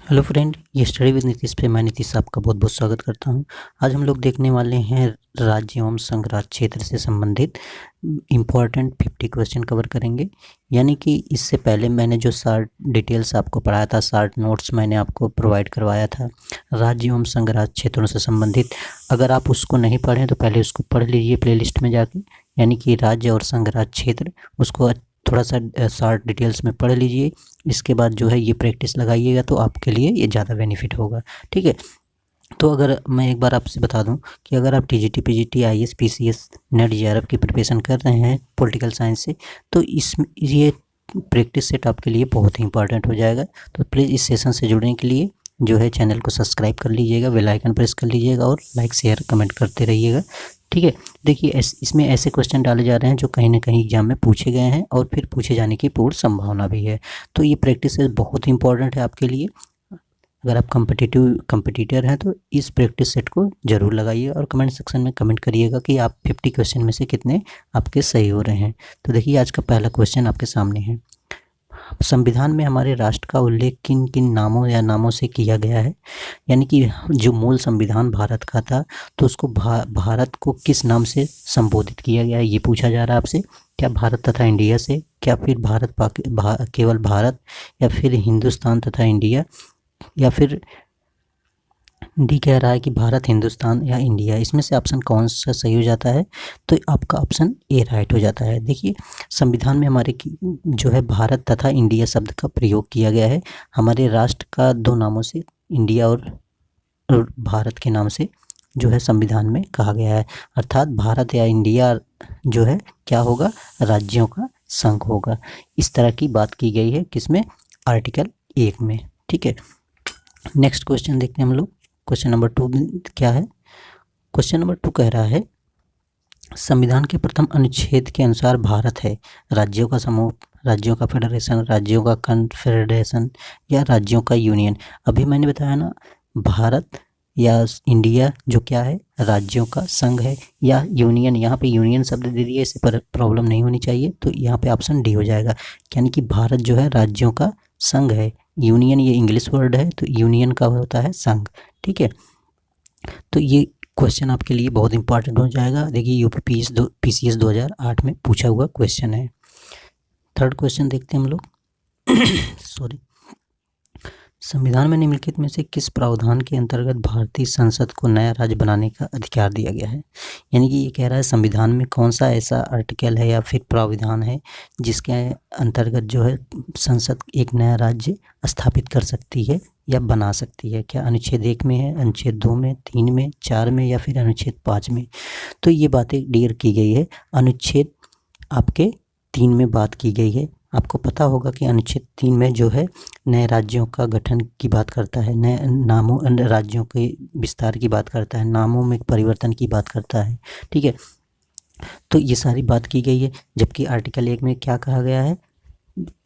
Hello friend, ये study with Nitish पे मैं नीतीश आपका बहुत बहुत स्वागत करता हूँ। आज हम लोग देखने वाले हैं राज्य एवं संघ राज क्षेत्र से संबंधित इम्पॉर्टेंट 50 क्वेश्चन कवर करेंगे। यानी कि इससे पहले मैंने जो शार्ट डिटेल्स आपको पढ़ाया था, शार्ट नोट्स मैंने आपको प्रोवाइड करवाया था राज्य एवं संघ राज क्षेत्रों से संबंधित। अगर आप उसको नहीं पढ़ें तो पहले उसको पढ़ लीजिए प्लेलिस्ट में जाके, यानी कि राज्य और संघ राज क्षेत्र, उसको थोड़ा सा शार्ट डिटेल्स में पढ़ लीजिए। इसके बाद जो है ये प्रैक्टिस लगाइएगा तो आपके लिए ये ज़्यादा बेनिफिट होगा। ठीक है, तो अगर मैं एक बार आपसे बता दूं कि अगर आप TGT, PGT, IAS, PCS, net, JRF की प्रिपरेशन कर रहे हैं पॉलिटिकल साइंस से, तो ये प्रैक्टिस सेट आपके लिए बहुत ही इंपॉर्टेंट हो जाएगा। तो प्लीज़ इस सेशन से जुड़ने के लिए जो है चैनल को सब्सक्राइब कर लीजिएगा, बेल आइकन प्रेस कर लीजिएगा और लाइक शेयर कमेंट करते रहिएगा। ठीक है, देखिए इसमें ऐसे क्वेश्चन डाले जा रहे हैं जो कहीं ना कहीं एग्जाम में पूछे गए हैं और फिर पूछे जाने की पूर्ण संभावना भी है। तो ये प्रैक्टिस बहुत ही इंपॉर्टेंट है आपके लिए। अगर आप कंपटीटर हैं तो इस प्रैक्टिस सेट को ज़रूर लगाइए और कमेंट सेक्शन में कमेंट करिएगा कि आप 50 क्वेश्चन में से कितने आपके सही हो रहे हैं। तो देखिए आज का पहला क्वेश्चन आपके सामने है। संविधान में हमारे राष्ट्र का उल्लेख किन किन नामों या नामों से किया गया है? यानी कि जो मूल संविधान भारत का था तो उसको भारत को किस नाम से संबोधित किया गया है, ये पूछा जा रहा है आपसे। क्या भारत तथा इंडिया से, क्या फिर केवल भारत, या फिर हिंदुस्तान तथा इंडिया, या फिर डी कह रहा है कि भारत, हिंदुस्तान या इंडिया। इसमें से ऑप्शन कौन सा सही हो जाता है? तो आपका ऑप्शन ए राइट हो जाता है। देखिए संविधान में हमारे जो है भारत तथा इंडिया शब्द का प्रयोग किया गया है। हमारे राष्ट्र का दो नामों से, इंडिया और भारत के नाम से जो है संविधान में कहा गया है। अर्थात भारत या इंडिया जो है क्या होगा, राज्यों का संघ होगा। इस तरह की बात की गई है किसमें, आर्टिकल 1 में। ठीक है, नेक्स्ट क्वेश्चन देखते हैं हम लोग। क्वेश्चन नंबर 2 क्या है? क्वेश्चन नंबर 2 कह रहा है संविधान के प्रथम अनुच्छेद के अनुसार भारत है राज्यों का समूह, राज्यों का फेडरेशन, राज्यों का कन्फेडरेशन या राज्यों का यूनियन। अभी मैंने बताया ना, भारत या इंडिया जो क्या है, राज्यों का संघ है, या यूनियन। यहाँ पे यूनियन शब्द दे दिया, इससे पर प्रॉब्लम नहीं होनी चाहिए, तो यहाँ पे ऑप्शन डी हो जाएगा। यानी कि भारत जो है राज्यों का संघ है। यूनियन ये इंग्लिश वर्ड है, तो यूनियन का होता है संघ। ठीक है, तो ये क्वेश्चन आपके लिए बहुत इंपॉर्टेंट हो जाएगा। देखिए यूपी पीसीएस 2008 में पूछा हुआ क्वेश्चन है। थर्ड क्वेश्चन देखते हैं हम लोग। सॉरी, संविधान में निम्नलिखित में से किस प्रावधान के अंतर्गत भारतीय संसद को नया राज्य बनाने का अधिकार दिया गया है? यानी कि ये कह रहा है संविधान में कौन सा ऐसा आर्टिकल है या फिर प्रावधान है जिसके अंतर्गत जो है संसद एक नया राज्य स्थापित कर सकती है या बना सकती है। क्या अनुच्छेद 1 में है, अनुच्छेद 2 में, 3 में, 4 में, या फिर अनुच्छेद 5 में? तो ये बातें क्लियर की गई है, अनुच्छेद आपके 3 में बात की गई है। आपको पता होगा कि अनुच्छेद 3 में जो है नए राज्यों का गठन की बात करता है, नए नामों, राज्यों के विस्तार की बात करता है, नामों में परिवर्तन की बात करता है। ठीक है, तो ये सारी बात की गई है। जबकि आर्टिकल 1 में क्या कहा गया है,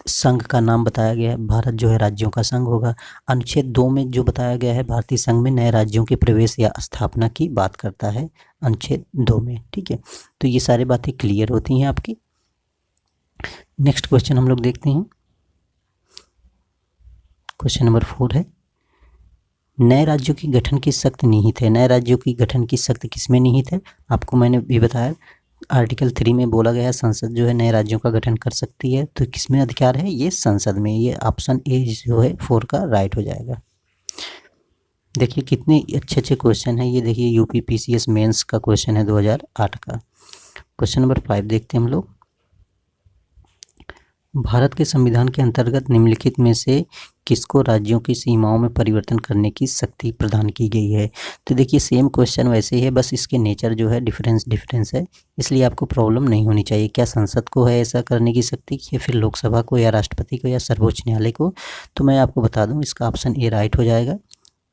संघ का नाम बताया गया है, भारत जो है राज्यों का संघ होगा। अनुच्छेद 2 में जो बताया गया है भारतीय संघ में नए राज्यों के प्रवेश या स्थापना की बात करता है, अनुच्छेद 2 में। ठीक है, तो ये सारी बातें क्लियर होती हैं आपकी। नेक्स्ट क्वेश्चन हम लोग देखते हैं। क्वेश्चन नंबर 4 है, नए राज्यों की गठन की सख्त निहित है। नए राज्यों की गठन की सख्त किसमें निहित है? आपको मैंने भी बताया, आर्टिकल 3 में बोला गया है संसद जो है नए राज्यों का गठन कर सकती है। तो किसमें अधिकार है? ये संसद में। ये ऑप्शन ए जो है 4 का राइट हो जाएगा। देखिए कितने अच्छे अच्छे क्वेश्चन है ये। देखिए यूपी पीसीएस मेंस का क्वेश्चन है 2008 का। क्वेश्चन नंबर 5 देखते हैं हम लोग। भारत के संविधान के अंतर्गत निम्नलिखित में से किसको राज्यों की सीमाओं में परिवर्तन करने की शक्ति प्रदान की गई है? तो देखिए सेम क्वेश्चन वैसे ही है, बस इसके नेचर जो है डिफरेंस है, इसलिए आपको प्रॉब्लम नहीं होनी चाहिए। क्या संसद को है ऐसा करने की शक्ति, या फिर लोकसभा को, या राष्ट्रपति को, या सर्वोच्च न्यायालय को? तो मैं आपको बता दूं, इसका ऑप्शन ए राइट हो जाएगा।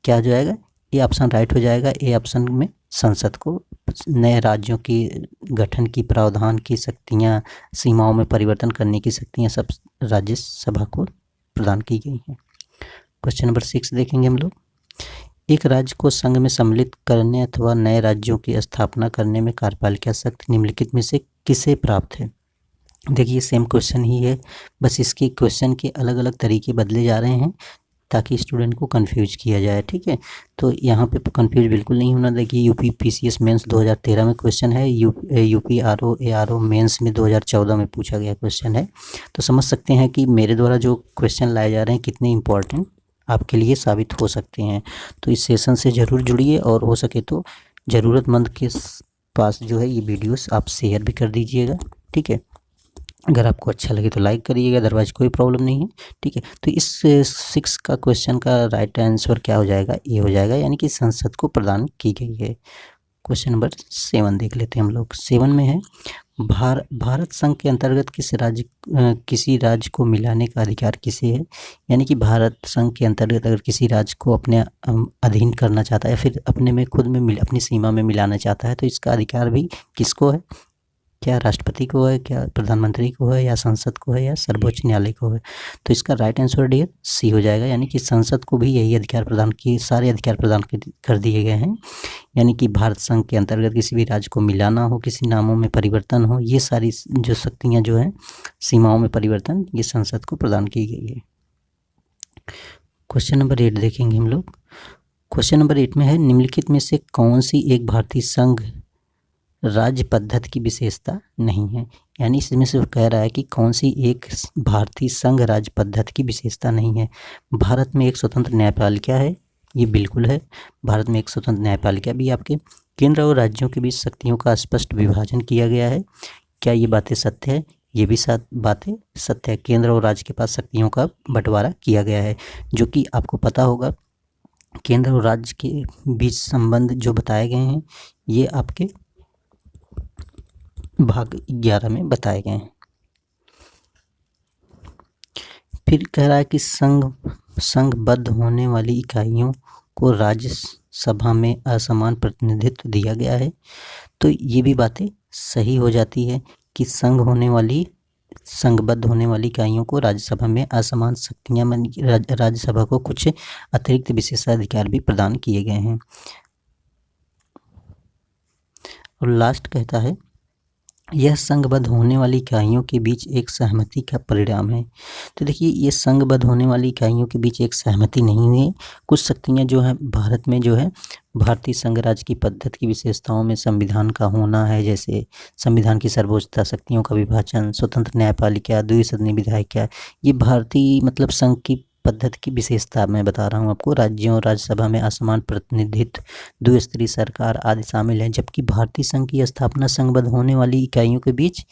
क्या हो जाएगा? ए ऑप्शन राइट हो जाएगा। ए ऑप्शन में संसद को नए राज्यों की गठन की प्रावधान की शक्तियाँ, सीमाओं में परिवर्तन करने की शक्तियाँ सब राज्यसभा को प्रदान की गई हैं। क्वेश्चन नंबर 6 देखेंगे हम लोग। एक राज्य को संघ में सम्मिलित करने अथवा नए राज्यों की स्थापना करने में कार्यपालिका शक्ति निम्नलिखित में से किसे प्राप्त है? देखिए सेम क्वेश्चन ही है, बस इसके क्वेश्चन के अलग अलग तरीके बदले जा रहे हैं। ताकि स्टूडेंट को कंफ्यूज किया जाए। ठीक है, तो यहाँ पे कंफ्यूज बिल्कुल नहीं होना। देखिए यूपी पीसीएस मेंस 2013 में क्वेश्चन है, यूपी आरओ एआरओ मेंस में 2014 में पूछा गया क्वेश्चन है। तो समझ सकते हैं कि मेरे द्वारा जो क्वेश्चन लाए जा रहे हैं कितने इंपॉर्टेंट आपके लिए साबित हो सकते हैं। तो इस सेशन से ज़रूर जुड़िए और हो सके तो ज़रूरतमंद के पास जो है ये वीडियोस आप शेयर भी कर दीजिएगा। ठीक है, अगर आपको अच्छा लगे तो लाइक करिएगा, अदरवाइज कोई प्रॉब्लम नहीं है। ठीक है, तो इस 6 का क्वेश्चन का राइट आंसर क्या हो जाएगा, ये हो जाएगा, यानी कि संसद को प्रदान की गई है। क्वेश्चन नंबर 7 देख लेते हैं हम लोग। 7 में है भारत संघ के अंतर्गत किसी राज्य को मिलाने का अधिकार किसे है। यानी कि भारत संघ के अंतर्गत अगर किसी राज्य को अपने अधीन करना चाहता है या फिर अपने में खुद में अपनी सीमा में मिलाना चाहता है तो इसका अधिकार भी किसको है? क्या राष्ट्रपति को है, क्या प्रधानमंत्री को है, या संसद को है, या सर्वोच्च न्यायालय को है? तो इसका राइट आंसर डियर सी हो जाएगा, यानी कि संसद को भी यही अधिकार प्रदान किए, सारे अधिकार प्रदान कर दिए गए हैं। यानी कि भारत संघ के अंतर्गत किसी भी राज्य को मिलाना हो, किसी नामों में परिवर्तन हो, ये सारी जो शक्तियाँ जो हैं, सीमाओं में परिवर्तन, ये संसद को प्रदान की गई है। क्वेश्चन नंबर 8 देखेंगे हम लोग। क्वेश्चन नंबर 8 में है निम्नलिखित में से कौन सी एक भारतीय संघ राज्य पद्धति की विशेषता नहीं है। यानी इसमें से कह रहा है कि कौन सी एक भारतीय संघ राज्य पद्धति की विशेषता नहीं है। भारत में एक स्वतंत्र न्यायपालिका है, ये बिल्कुल है। भारत में एक स्वतंत्र न्यायपालिका भी आपके केंद्र और राज्यों के बीच शक्तियों का स्पष्ट विभाजन किया गया है। क्या ये बातें सत्य है? ये भी बातें सत्य है। केंद्र और राज्य के पास शक्तियों का बंटवारा किया गया है, जो कि आपको पता होगा। केंद्र और राज्य के बीच संबंध जो बताए गए हैं ये आपके भाग 11 में बताए गए हैं। फिर कह रहा है कि संघबद्ध होने वाली इकाइयों को राज्यसभा में असमान प्रतिनिधित्व दिया गया है। तो ये भी बातें सही हो जाती है कि संघबद्ध होने वाली इकाइयों को राज्यसभा में असमान शक्तियाँ, राज्यसभा को कुछ अतिरिक्त विशेषाधिकार भी प्रदान किए गए हैं। और लास्ट कहता है यह संघबद्ध होने वाली इकाइयों के बीच एक सहमति का परिणाम है। तो देखिए ये संघबद्ध होने वाली इकाइयों के बीच एक सहमति नहीं है। कुछ शक्तियाँ जो है भारत में जो है भारतीय संघ राज्य की पद्धति की विशेषताओं में संविधान का होना है, जैसे संविधान की सर्वोच्चता, शक्तियों का विभाजन, स्वतंत्र न्यायपालिका, द्विसदनीय विधायिका, ये भारतीय मतलब संघ की पद्धति की विशेषता मैं बता रहा हूँ आपको। राज्यों और राज्यसभा में असमान प्रतिनिधित्व, द्विस्तरीय सरकार आदि शामिल है। जबकि भारतीय संघ की स्थापना संघबद्ध होने वाली इकाइयों के बीच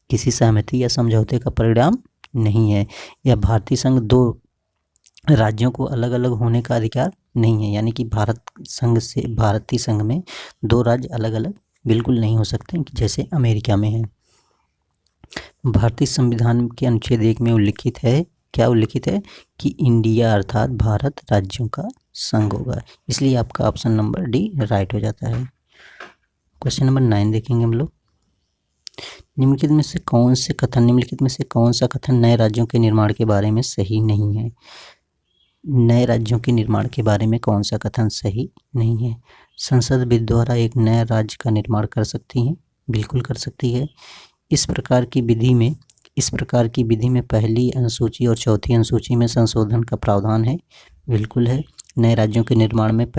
किसी सहमति या समझौते का परिणाम नहीं है। यह भारतीय संघ दो राज्यों को अलग अलग होने का अधिकार नहीं है। यानी कि भारतीय संघ में दो राज्य अलग अलग बिल्कुल नहीं हो सकते, जैसे अमेरिका में है। भारतीय संविधान के अनुच्छेद 1 में उल्लिखित है, क्या उल्लिखित है कि इंडिया अर्थात भारत राज्यों का संघ होगा। इसलिए आपका ऑप्शन नंबर डी राइट हो जाता है। क्वेश्चन नंबर 9 देखेंगे हम लोग। निम्नलिखित में से कौन सा कथन नए राज्यों के निर्माण के बारे में सही नहीं है। नए राज्यों के निर्माण के बारे में कौन सा कथन सही नहीं है। संसद विधि द्वारा एक नया राज्य का निर्माण कर सकती है, बिल्कुल कर सकती है। इस प्रकार की विधि में पहली अनुसूची और चौथी अनुसूची में संशोधन का प्रावधान है, बिल्कुल है। नए राज्यों के निर्माण में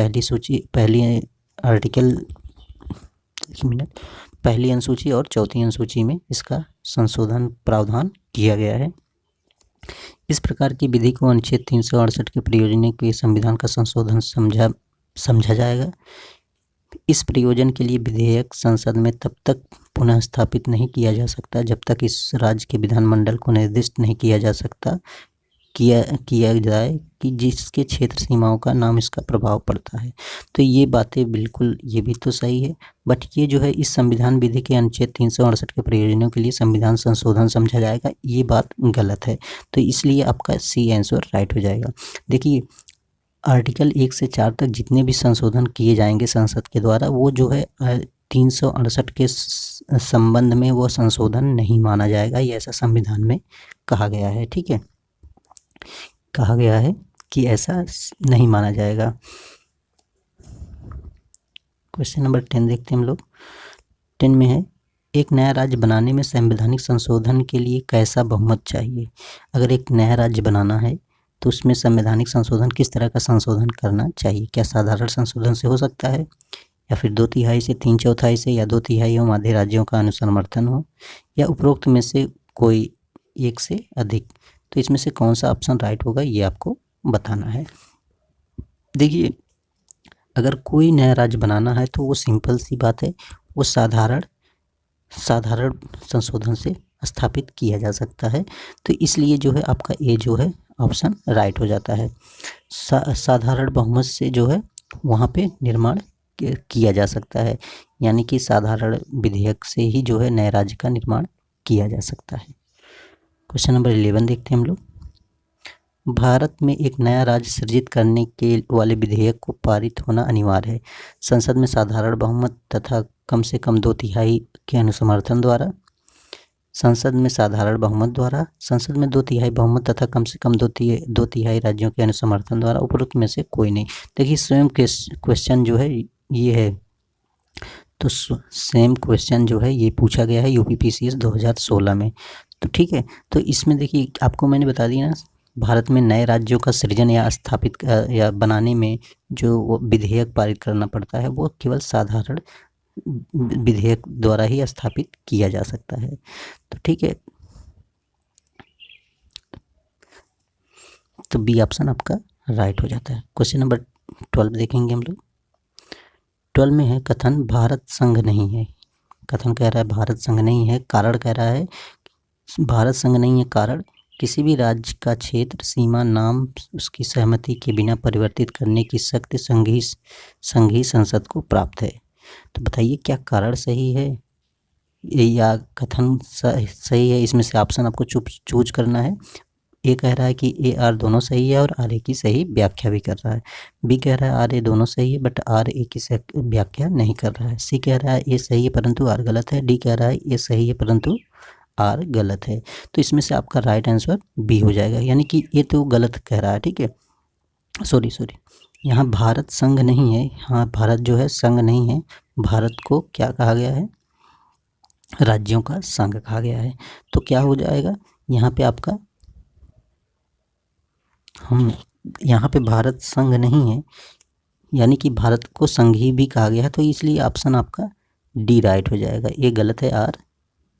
पहली अनुसूची और चौथी अनुसूची में इसका संशोधन प्रावधान किया गया है। इस प्रकार की विधि को अनुच्छेद 368 के प्रयोजन के संविधान का संशोधन समझा जाएगा। इस प्रयोजन के लिए विधेयक संसद में तब तक पुनः स्थापित नहीं किया जा सकता जब तक इस राज्य के विधानमंडल को निर्दिष्ट नहीं किया जाए कि जिसके क्षेत्र सीमाओं का नाम इसका प्रभाव पड़ता है। तो ये बातें बिल्कुल, ये भी तो सही है, बट ये जो है इस संविधान विधि के अनुच्छेद 368 के प्रयोजनों के लिए संविधान संशोधन समझा जाएगा, ये बात गलत है। तो इसलिए आपका सी आंसर राइट हो जाएगा। देखिए आर्टिकल 1 से 4 तक जितने भी संशोधन किए जाएंगे संसद के द्वारा, वो जो है 368 के संबंध में वो संशोधन नहीं माना जाएगा, ये ऐसा संविधान में कहा गया है। ठीक है, कहा गया है कि ऐसा नहीं माना जाएगा। क्वेश्चन नंबर 10 देखते हैं हम लोग। 10 में है एक नया राज्य बनाने में संवैधानिक संशोधन के लिए कैसा बहुमत चाहिए। अगर एक नया राज्य बनाना है तो उसमें संवैधानिक संशोधन किस तरह का संशोधन करना चाहिए? क्या साधारण संशोधन से हो सकता है, या फिर 2/3 से 3/4 से, या 2/3 एवं आधे राज्यों का अनुसमर्थन हो, या उपरोक्त में से कोई एक से अधिक? तो इसमें से कौन सा ऑप्शन राइट होगा ये आपको बताना है। देखिए, अगर कोई नया राज्य बनाना है तो वो सिंपल सी बात है, वो साधारण संशोधन से स्थापित किया जा सकता है। तो इसलिए जो है आपका ए जो है ऑप्शन राइट हो जाता है। साधारण बहुमत से जो है वहाँ पे निर्माण किया जा सकता है, यानी कि साधारण विधेयक से ही जो है नए राज्य का निर्माण किया जा सकता है। क्वेश्चन नंबर 11 देखते हैं हम लोग। भारत में एक नया राज्य सृजित करने के वाले विधेयक को पारित होना अनिवार्य है। संसद में साधारण बहुमत तथा कम से कम 2/3 के अनुसमर्थन द्वारा, संसद में साधारण बहुमत द्वारा, संसद में 2/3 बहुमत तथा कम से कम 2/3 राज्यों के अनुसमर्थन द्वारा, उपरोक्त में से कोई नहीं। देखिए, स्वयं क्वेश्चन जो है ये है, तो सेम क्वेश्चन जो है ये पूछा गया है यूपीपीसीएस 2016 में। तो ठीक है, तो इसमें देखिए आपको मैंने बता दिया ना, भारत में नए राज्यों का सृजन या स्थापित या बनाने में जो विधेयक पारित करना पड़ता है वो केवल साधारण विधेयक द्वारा ही स्थापित किया जा सकता है। तो ठीक है, तो बी ऑप्शन आपका राइट हो जाता है। क्वेश्चन नंबर 12 देखेंगे हम लोग। 12 में है कथन भारत संघ नहीं है। कथन कह रहा है भारत संघ नहीं है, कारण कह रहा है भारत संघ नहीं है, कारण किसी भी राज्य का क्षेत्र सीमा नाम उसकी सहमति के बिना परिवर्तित करने की शक्ति संघीय संसद को प्राप्त है। तो बताइए क्या कारण सही है या कथन सही है? इसमें से ऑप्शन आपको चूज करना है। ए कह रहा है कि ए आर दोनों सही है और आर ए की सही व्याख्या भी कर रहा है। बी कह रहा है आर ए दोनों सही है बट आर ए की व्याख्या नहीं कर रहा है। सी कह रहा है ए सही है परंतु आर गलत है। डी कह रहा है ए सही है परंतु आर गलत है। तो इसमें से आपका राइट आंसर बी हो जाएगा, यानी कि ये तो गलत कह रहा है। ठीक है, सॉरी यहाँ भारत संघ नहीं है, हाँ भारत जो है संघ नहीं है, भारत को क्या कहा गया है, राज्यों का संघ कहा गया है। तो क्या हो जाएगा यहाँ पे आपका, हम यहाँ पे भारत संघ नहीं है यानी कि भारत को संघी भी कहा गया है, तो इसलिए ऑप्शन आपका डी राइट हो जाएगा। ए गलत है, आर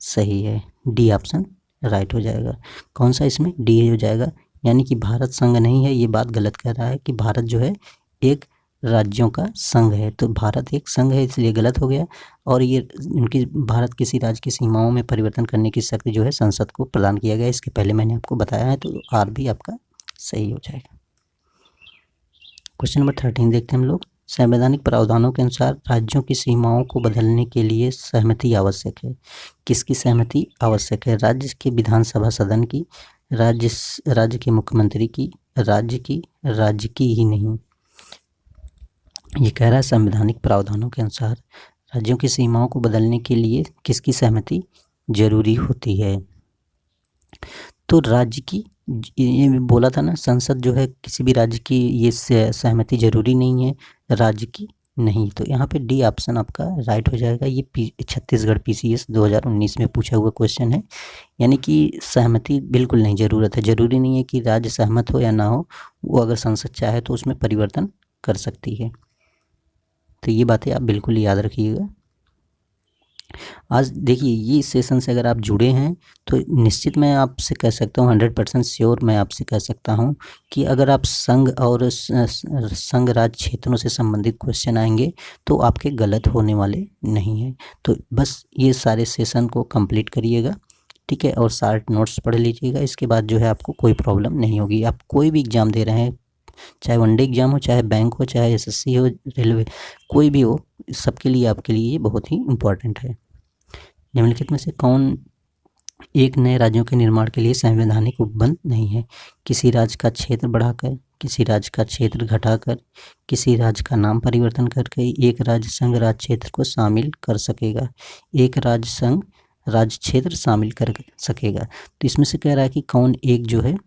सही है, डी ऑप्शन राइट हो जाएगा। कौन सा इसमें डी हो जाएगा, यानी कि भारत संघ नहीं है, ये बात गलत कह रहा है कि भारत जो है एक राज्यों का संघ है। तो भारत एक संघ है इसलिए गलत हो गया, और ये उनकी भारत किसी राज्य की सीमाओं में परिवर्तन करने की शक्ति जो है संसद को प्रदान किया गया, इसके पहले मैंने आपको बताया है, तो आर भी आपका सही हो जाएगा। क्वेश्चन नंबर 13 देखते हैं हम लोग। संवैधानिक प्रावधानों के अनुसार राज्यों की सीमाओं को बदलने के लिए सहमति आवश्यक है। किसकी सहमति आवश्यक है? राज्य के विधानसभा सदन की, राज्य के मुख्यमंत्री की, राज्य की ही नहीं। ये कह रहा है संवैधानिक प्रावधानों के अनुसार राज्यों की सीमाओं को बदलने के लिए किसकी सहमति जरूरी होती है? तो राज्य की, ये बोला था ना, संसद जो है किसी भी राज्य की ये सहमति जरूरी नहीं है, राज्य की नहीं। तो यहाँ पे डी ऑप्शन आपका राइट हो जाएगा। ये छत्तीसगढ़ पीसीएस 2019 में पूछा हुआ क्वेश्चन है, यानी कि सहमति बिल्कुल नहीं ज़रूरत है। ज़रूरी नहीं है कि राज्य सहमत हो या ना हो, वो अगर संसद चाहे तो उसमें परिवर्तन कर सकती है। तो ये बातें आप बिल्कुल याद रखिएगा। आज देखिए, ये सेशन से अगर आप जुड़े हैं तो निश्चित मैं आपसे कह सकता हूँ, 100% श्योर मैं आपसे कह सकता हूँ कि अगर आप संघ और संघ राज्य क्षेत्रों से संबंधित क्वेश्चन आएंगे तो आपके गलत होने वाले नहीं हैं। तो बस ये सारे सेशन को कंप्लीट करिएगा, ठीक है, और शार्ट नोट्स पढ़ लीजिएगा। इसके बाद जो है आपको कोई प्रॉब्लम नहीं होगी। आप कोई भी एग्ज़ाम दे रहे हैं, चाहे वनडे एग्ज़ाम हो, चाहे बैंक हो, चाहे एसएससी हो, रेलवे, कोई भी हो, सबके लिए आपके लिए ये बहुत ही इम्पोर्टेंट है। निम्नलिखित में से कौन एक नए राज्यों के निर्माण के लिए संवैधानिक उपबंध नहीं है? किसी राज्य का क्षेत्र बढ़ाकर, किसी राज्य का क्षेत्र घटाकर, किसी राज्य का नाम परिवर्तन करके एक राज्य संघ राज्य क्षेत्र को शामिल कर सकेगा, एक राज्य संघ राज्य क्षेत्र शामिल कर सकेगा। तो इसमें से कह रहा है कि कौन एक जो है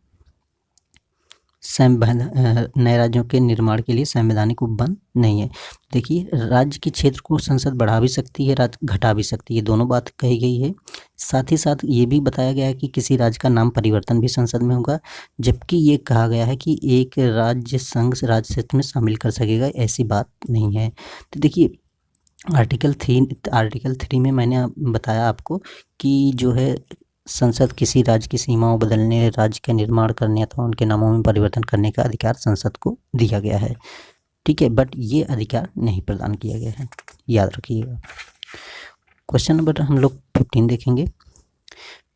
नए राज्यों के निर्माण के लिए संवैधानिक उपबंध नहीं है। देखिए, राज्य के क्षेत्र को संसद बढ़ा भी सकती है, घटा भी सकती है, दोनों बात कही गई है। साथ ही साथ ये भी बताया गया है कि किसी राज्य का नाम परिवर्तन भी संसद में होगा, जबकि ये कहा गया है कि एक राज्य संघ राज्य क्षेत्र में शामिल कर सकेगा, ऐसी बात नहीं है। तो देखिए, आर्टिकल 3 में मैंने बताया आपको कि जो है संसद किसी राज्य की सीमाओं बदलने, राज्य का निर्माण करने अथवा उनके नामों में परिवर्तन करने का अधिकार संसद को दिया गया है, ठीक है, बट ये अधिकार नहीं प्रदान किया गया है, याद रखिएगा। क्वेश्चन नंबर हम लोग 15 देखेंगे।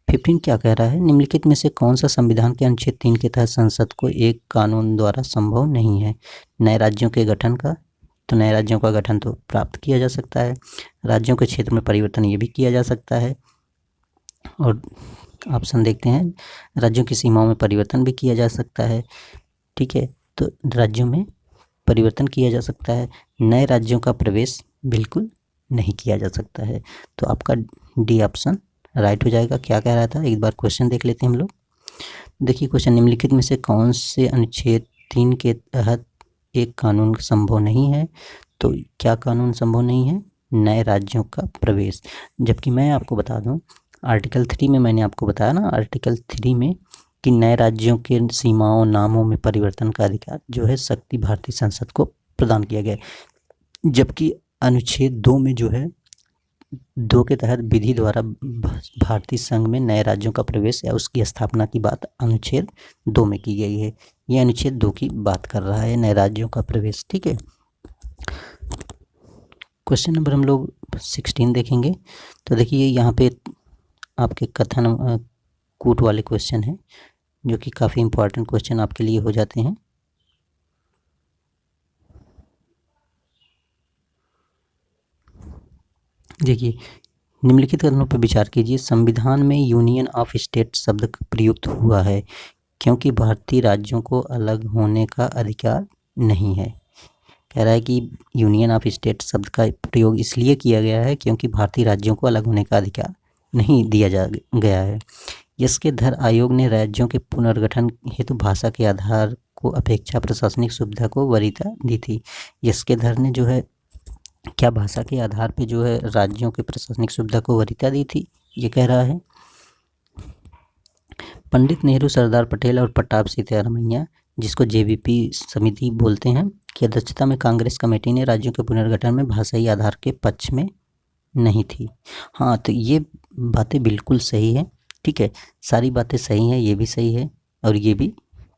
15 क्या कह रहा है, निम्नलिखित में से कौन सा संविधान के अनुच्छेद 3 के तहत संसद को एक कानून द्वारा संभव नहीं है। नए राज्यों के गठन का, तो नए राज्यों का गठन तो प्राप्त किया जा सकता है, राज्यों के क्षेत्र में परिवर्तन ये भी किया जा सकता है, और ऑप्शन देखते हैं, राज्यों की सीमाओं में परिवर्तन भी किया जा सकता है, ठीक है, तो राज्यों में परिवर्तन किया जा सकता है, नए राज्यों का प्रवेश बिल्कुल नहीं किया जा सकता है। तो आपका डी ऑप्शन राइट हो जाएगा। क्या कह रहा था, एक बार क्वेश्चन देख लेते हैं हम लोग। देखिए क्वेश्चन, निम्नलिखित में से कौन से अनुच्छेद 3 के तहत एक कानून संभव नहीं है। तो क्या कानून संभव नहीं है, नए राज्यों का प्रवेश। जबकि मैं आपको बता दूं, आर्टिकल 3 में मैंने आपको बताया ना, आर्टिकल 3 में कि नए राज्यों के सीमाओं, नामों में परिवर्तन का अधिकार जो है शक्ति भारतीय संसद को प्रदान किया गया है। जबकि अनुच्छेद 2 में जो है 2 के तहत विधि द्वारा भारतीय संघ में नए राज्यों का प्रवेश या उसकी स्थापना की बात अनुच्छेद 2 में की गई है। यह अनुच्छेद 2 की बात कर रहा है, नए राज्यों का प्रवेश, ठीक है। क्वेश्चन नंबर हम लोग 16 देखेंगे। तो देखिए यहाँ पे आपके कथन कूट वाले क्वेश्चन हैं, जो कि काफ़ी इंपॉर्टेंट क्वेश्चन आपके लिए हो जाते हैं। देखिए, निम्नलिखित कथनों पर विचार कीजिए। संविधान में यूनियन ऑफ स्टेट शब्द प्रयुक्त हुआ है क्योंकि भारतीय राज्यों को अलग होने का अधिकार नहीं है। कह रहा है कि यूनियन ऑफ स्टेट शब्द का प्रयोग इसलिए किया गया है क्योंकि भारतीय राज्यों को अलग होने का अधिकार नहीं दिया गया है। यस्केधर आयोग ने राज्यों के पुनर्गठन हेतु भाषा के आधार को अपेक्षा प्रशासनिक सुविधा को वरीयता दी थी। यस्केधर ने जो है क्या भाषा के आधार पे जो है राज्यों के प्रशासनिक सुविधा को वरीयता दी थी, ये कह रहा है। पंडित नेहरू, सरदार पटेल और पट्टाभ सिद्धारमैया, जिसको जेबीपी समिति बोलते हैं, की अध्यक्षता में कांग्रेस कमेटी ने राज्यों के पुनर्गठन में भाषाई आधार के पक्ष में नहीं थी। हाँ, तो ये बातें बिल्कुल सही है, ठीक है, सारी बातें सही हैं, ये भी सही है और ये भी,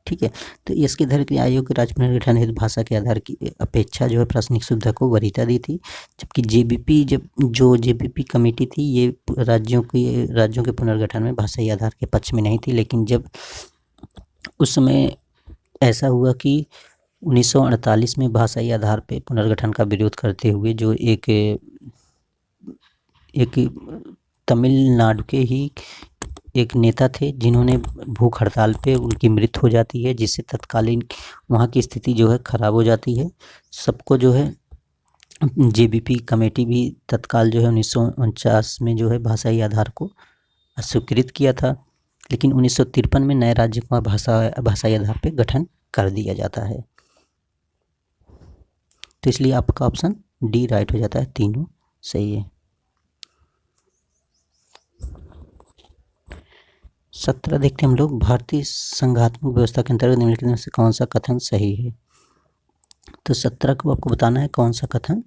ठीक है। तो इसके धर के आयोग के राज्य पुनर्गठन हेतु भाषा के आधार की अपेक्षा जो है प्रशासनिक सुविधा को वरीयता दी थी। जबकि जेबीपी कमेटी थी, ये राज्यों के पुनर्गठन में भाषाई आधार के पक्ष में नहीं थी। लेकिन जब उस समय ऐसा हुआ कि 1948 में भाषाई आधार पे पुनर्गठन का विरोध करते हुए जो एक तमिलनाडु के ही एक नेता थे, जिन्होंने भूख हड़ताल पे उनकी मृत्यु हो जाती है, जिससे तत्कालीन वहाँ की स्थिति जो है ख़राब हो जाती है। सबको जो है जेबीपी कमेटी भी तत्काल जो है 1949 में जो है भाषाई आधार को अस्वीकृत किया था। लेकिन 1953 में नए राज्य का भाषाई आधार पे गठन कर दिया जाता है। तो इसलिए आपका ऑप्शन डी राइट हो जाता है, तीनों सही है। 17 देखते हैं हम लोग। भारतीय संघात्मक व्यवस्था के अंतर्गत निम्नलिखित में से कौन सा कथन सही है। तो 17 को आपको बताना है कौन सा कथन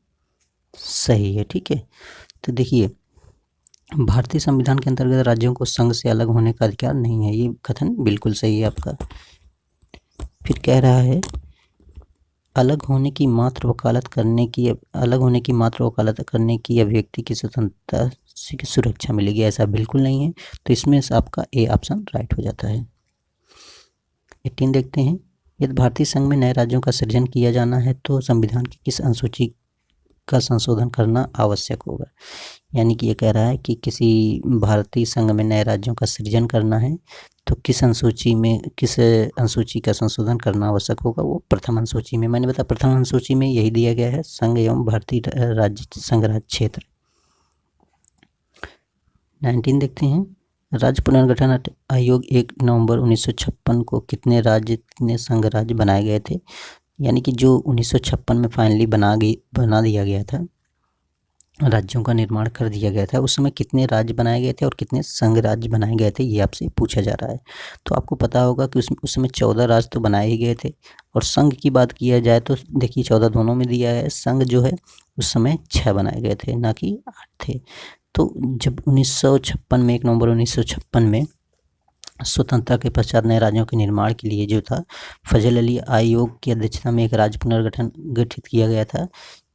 सही है, ठीक है। तो देखिए, भारतीय संविधान के अंतर्गत राज्यों को संघ से अलग होने का अधिकार नहीं है, ये कथन बिल्कुल सही है आपका। फिर कह रहा है अलग होने की मात्र वकालत करने की अभिव्यक्ति की स्वतंत्रता की सुरक्षा मिलेगी, ऐसा बिल्कुल नहीं है। तो इसमें से आपका ए ऑप्शन राइट हो जाता है। 18 देखते हैं। यदि भारतीय संघ में नए राज्यों का सृजन किया जाना है तो संविधान की किस अनुसूची का संशोधन करना आवश्यक होगा। यानी कि ये कह रहा है कि किसी भारतीय संघ में नए राज्यों का सृजन करना है तो किस अनुसूची का संशोधन करना आवश्यक होगा। वो प्रथम अनुसूची में, मैंने बताया प्रथम अनुसूची में यही दिया गया है, संघ एवं भारतीय राज्य संघ राज्य क्षेत्र। 19 देखते हैं। राज्य पुनर्गठन आयोग 1 नवंबर 1956 को कितने संघ राज्य बनाए गए थे? यानी कि जो 1956 में फाइनली बना दिया गया था, राज्यों का निर्माण कर दिया गया था, उस समय कितने राज्य बनाए गए थे और कितने संघ राज्य बनाए गए थे, ये आपसे पूछा जा रहा है। तो आपको पता होगा कि उस समय 14 राज्य तो बनाए ही गए थे, और संघ की बात किया जाए तो देखिए 14 दोनों में दिया है, संघ जो है उस समय 6 बनाए गए थे, ना कि 8 थे। तो जब 1956 में 1 नवंबर 1956 में स्वतंत्रता के पश्चात नए राज्यों के निर्माण के लिए जो था, फजल अली आयोग की अध्यक्षता में एक राज्य पुनर्गठन गठित किया गया था,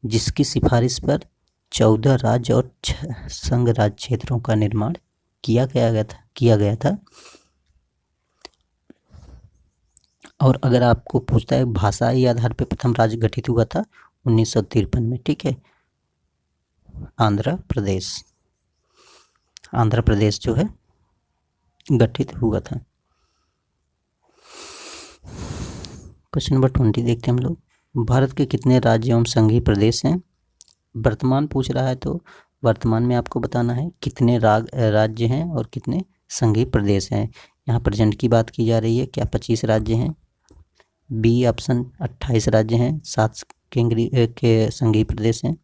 जिसकी सिफारिश पर 14 राज्य और 6 संघ राज्य क्षेत्रों का निर्माण किया गया था। और अगर आपको पूछता है भाषाई आधार पर प्रथम राज्य गठित हुआ था 1953 में, ठीक है, आंध्र प्रदेश जो है गठित हुआ था। क्वेश्चन नंबर 20 देखते हैं हम लोग। भारत के कितने राज्य एवं संघीय प्रदेश हैं? वर्तमान पूछ रहा है, तो वर्तमान में आपको बताना है कितने राज्य हैं और कितने संघीय प्रदेश हैं। यहाँ प्रेजेंट की बात की जा रही है। क्या 25 राज्य हैं? बी ऑप्शन 28 राज्य हैं, 7 के संघीय प्रदेश हैं।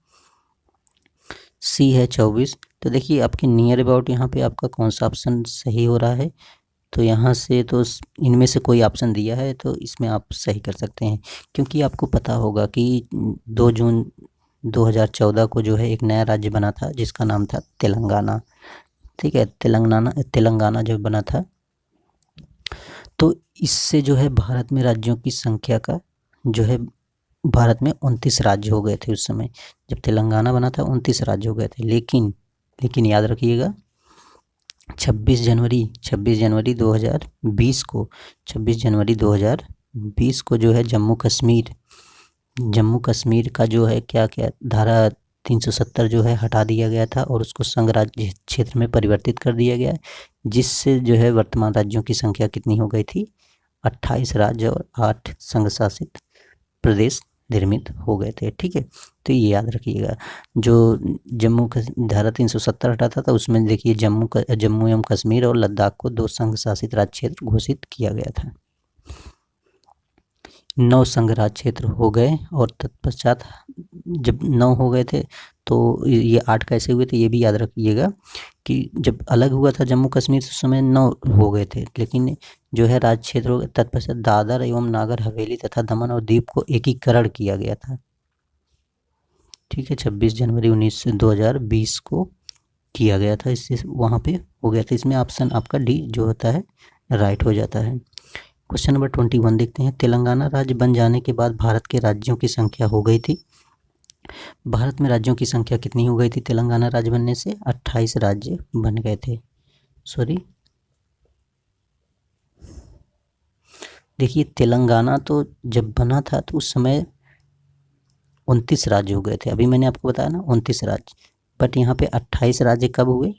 सी है 24। तो देखिए आपके नियर अबाउट यहाँ पे आपका कौन सा ऑप्शन सही हो रहा है। तो यहाँ से तो इनमें से कोई ऑप्शन दिया है तो इसमें आप सही कर सकते हैं, क्योंकि आपको पता होगा कि 2 जून 2014 को जो है एक नया राज्य बना था जिसका नाम था तेलंगाना। ठीक है, तेलंगाना जब बना था तो इससे जो है भारत में राज्यों की संख्या का जो है, भारत में 29 राज्य हो गए थे उस समय जब तेलंगाना बना था, 29 राज्य हो गए थे। लेकिन याद रखिएगा 26 जनवरी 2020 को जो है जम्मू कश्मीर का जो है क्या धारा 370 जो है हटा दिया गया था और उसको संघ राज्य क्षेत्र में परिवर्तित कर दिया गया, जिससे जो है वर्तमान राज्यों की संख्या कितनी हो गई थी, 28 राज्य और 8 संघ शासित प्रदेश निर्मित हो गए थे। ठीक है, तो ये याद रखिएगा। जो जम्मू का धारा 370 हटाता था उसमें देखिए जम्मू एवं कश्मीर और लद्दाख को 2 संघ शासित राज्य क्षेत्र घोषित किया गया था। 9 संघ राज्य क्षेत्र हो गए और तत्पश्चात जब 9 हो गए थे तो ये 8 कैसे हुए थे ये भी याद रखिएगा कि जब अलग हुआ था जम्मू कश्मीर से उस समय 9 हो गए थे, लेकिन जो है राज्य क्षेत्रों के तत्पश्चात दादर एवं नागर हवेली तथा दमन और दीव को एकीकरण किया गया था। ठीक है, 26 जनवरी 2020 को किया गया था, इससे वहाँ पे हो गया था। इसमें ऑप्शन आपका डी जो होता है राइट हो जाता है। क्वेश्चन नंबर 21 देखते हैं। तेलंगाना राज्य बन जाने के बाद भारत के राज्यों की संख्या हो गई थी, भारत में राज्यों की संख्या कितनी हो गई थी तेलंगाना राज्य बनने से? 28 राज्य बन गए थे। देखिए तेलंगाना तो जब बना था तो उस समय 29 राज्य हो गए थे, अभी मैंने आपको बताया ना 29 राज्य, बट यहाँ पे 28 राज्य कब हुए?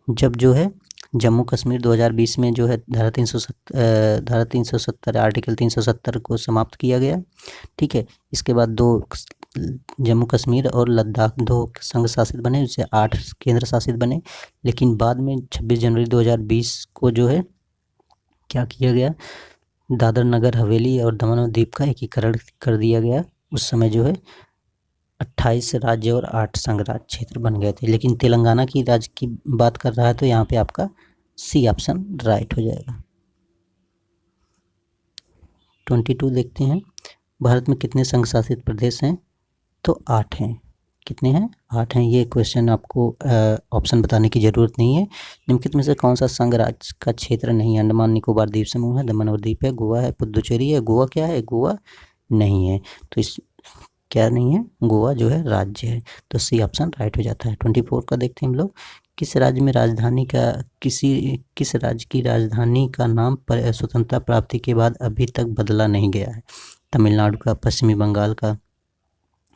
जब जो है जम्मू कश्मीर 2020 में जो है धारा 370 आर्टिकल 370 को समाप्त किया गया। ठीक है, इसके बाद 2 जम्मू कश्मीर और लद्दाख 2 संघ शासित बने, उससे 8 केंद्र शासित बने। लेकिन बाद में 26 जनवरी 2020 को जो है क्या किया गया, दादर नगर हवेली और दमन और दीव का एकीकरण कर दिया गया। उस समय जो है 28 राज्य और 8 संघ राज्य क्षेत्र बन गए थे। लेकिन तेलंगाना की राज्य की बात कर रहा है तो यहाँ पे आपका सी ऑप्शन राइट हो जाएगा। 22 देखते हैं। भारत में कितने संघ शासित प्रदेश हैं? तो 8 हैं। कितने हैं? 8 हैं। ये क्वेश्चन आपको ऑप्शन बताने की ज़रूरत नहीं है। निम्नलिखित में से कौन सा संघ राज्य का क्षेत्र नहीं है? अंडमान निकोबार द्वीप समूह है, दमन और दीप है, गोवा है, पुदुचेरी है। गोवा क्या है? गोवा नहीं है। तो इस क्या नहीं है? गोवा जो है राज्य है, तो सी ऑप्शन राइट हो जाता है। 24 का देखते हैं हम लोग। किस राज्य की राजधानी का नाम स्वतंत्रता प्राप्ति के बाद अभी तक बदला नहीं गया है? तमिलनाडु का, पश्चिमी बंगाल का,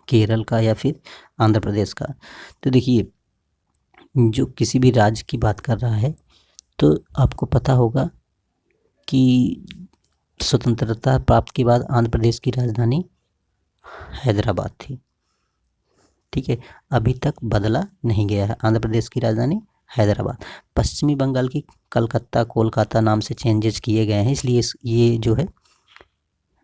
केरल का या फिर आंध्र प्रदेश का? तो देखिए जो किसी भी राज्य की बात कर रहा है तो आपको पता होगा कि स्वतंत्रता प्राप्त के बाद आंध्र प्रदेश की राजधानी हैदराबाद थी। ठीक है, अभी तक बदला नहीं गया है, आंध्र प्रदेश की राजधानी हैदराबाद। पश्चिमी बंगाल की कलकत्ता कोलकाता नाम से चेंजेस किए गए हैं, इसलिए ये जो है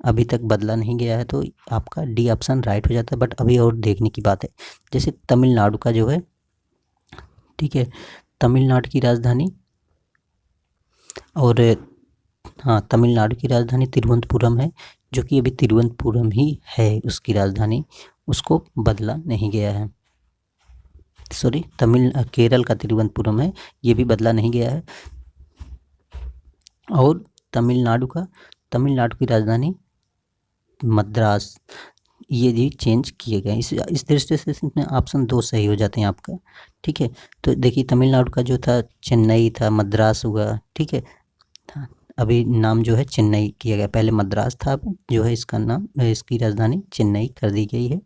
अभी तक बदला नहीं गया है, तो आपका डी ऑप्शन राइट हो जाता है। बट अभी और देखने की बात है, जैसे तमिलनाडु का जो है, ठीक है, तमिलनाडु की राजधानी और हाँ, तमिलनाडु की राजधानी तिरुवनंतपुरम है, जो कि अभी तिरुवनंतपुरम ही है उसकी राजधानी, उसको बदला नहीं गया है। सॉरी, केरल का तिरुवनंतपुरम है, ये भी बदला नहीं गया है। और तमिलनाडु की राजधानी मद्रास, ये भी चेंज किए गए। इस दृष्टि से इसमें ऑप्शन 2 सही हो जाते हैं आपका, ठीक है। तो देखिए, तमिलनाडु का जो था चेन्नई था, मद्रास हुआ, ठीक है। अभी नाम जो है चेन्नई किया गया, पहले मद्रास था, अब जो है इसका नाम, इसकी राजधानी चेन्नई कर दी गई है।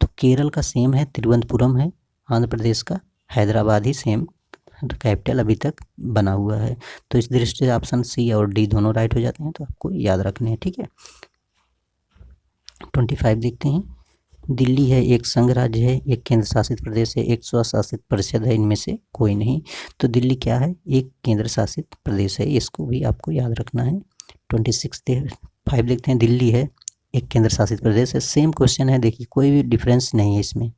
तो केरल का सेम है, तिरुवनंतपुरम है। आंध्र प्रदेश का हैदराबाद ही सेम कैपिटल अभी तक बना हुआ है। तो इस दृष्टि से ऑप्शन सी और डी दोनों राइट हो जाते हैं, तो आपको याद रखने हैं, ठीक है। 25 देखते हैं। दिल्ली है, एक संघ राज्य है, एक केंद्र शासित प्रदेश है, एक स्वशासित परिषद है, इनमें से कोई नहीं। तो दिल्ली क्या है? एक केंद्र शासित प्रदेश है, इसको भी आपको याद रखना है। 5 देखते हैं। दिल्ली है, एक केंद्र शासित प्रदेश है। सेम क्वेश्चन है, देखिए कोई भी डिफरेंस नहीं है इसमें।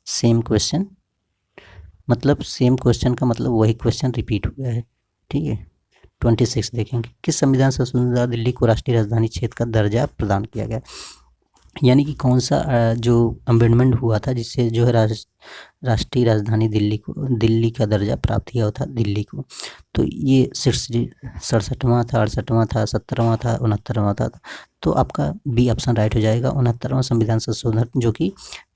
सेम क्वेश्चन मतलब सेम क्वेश्चन का मतलब वही क्वेश्चन रिपीट हुआ है, ठीक है। 26 देखेंगे। किस संविधान संशोधन द्वारा दिल्ली को राष्ट्रीय राजधानी क्षेत्र का दर्जा प्रदान किया गया? यानी कि कौन सा जो अमेंडमेंट हुआ था जिससे जो है राष्ट्रीय राजधानी दिल्ली का दर्जा प्राप्त किया था दिल्ली को। तो ये 67वां था, 68वां था, 70वां था, 69वां था। तो आपका बी ऑप्शन राइट हो जाएगा। 69वां संविधान संशोधन जो कि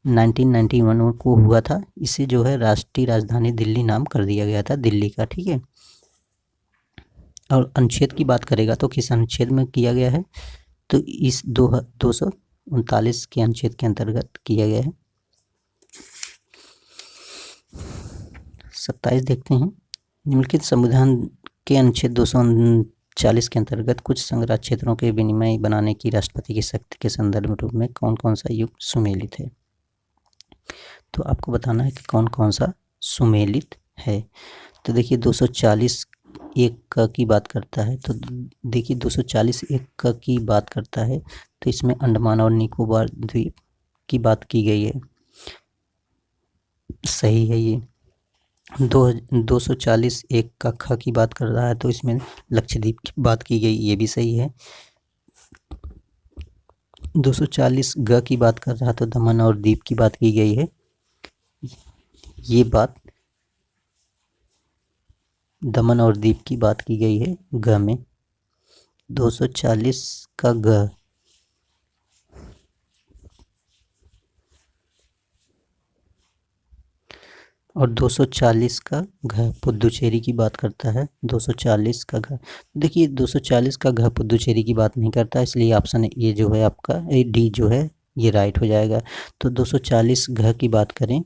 1991 को हुआ था, इसे जो है राष्ट्रीय राजधानी दिल्ली नाम कर दिया गया था दिल्ली का, ठीक है। और अनुच्छेद की बात करेगा तो किस अनुच्छेद में किया गया है? तो इस 239 के अनुच्छेद के अंतर्गत किया गया है। 27 देखते हैं। निम्नलिखित संविधान के अनुच्छेद 239 के अंतर्गत कुछ संघ राज्य क्षेत्रों के विनिमय बनाने की राष्ट्रपति की शक्ति के संदर्भ रूप में कौन कौन सा युग सुमेलित है? तो आपको बताना है कि कौन कौन सा सुमेलित है। तो देखिए 240 एक की बात करता है, तो देखिए 240 एक की बात करता है, तो इसमें अंडमान और निकोबार द्वीप की बात की गई है, सही है ये। 240 एक का ख की बात कर रहा है, तो इसमें लक्षद्वीप की बात की गई, ये भी सही है। 240 ग की बात कर रहा है, तो दमन और दीप की बात की गई है, ये बात दमन और दीप की बात की गई है ग में। 240 का ग और 240 का घ पुदुचेरी की बात करता है। 240 का घ, देखिए 240 का घ पुदुचेरी की बात नहीं करता, इसलिए ऑप्शन ये जो है आपका डी जो है ये राइट हो जाएगा। तो 240 घ की बात करें,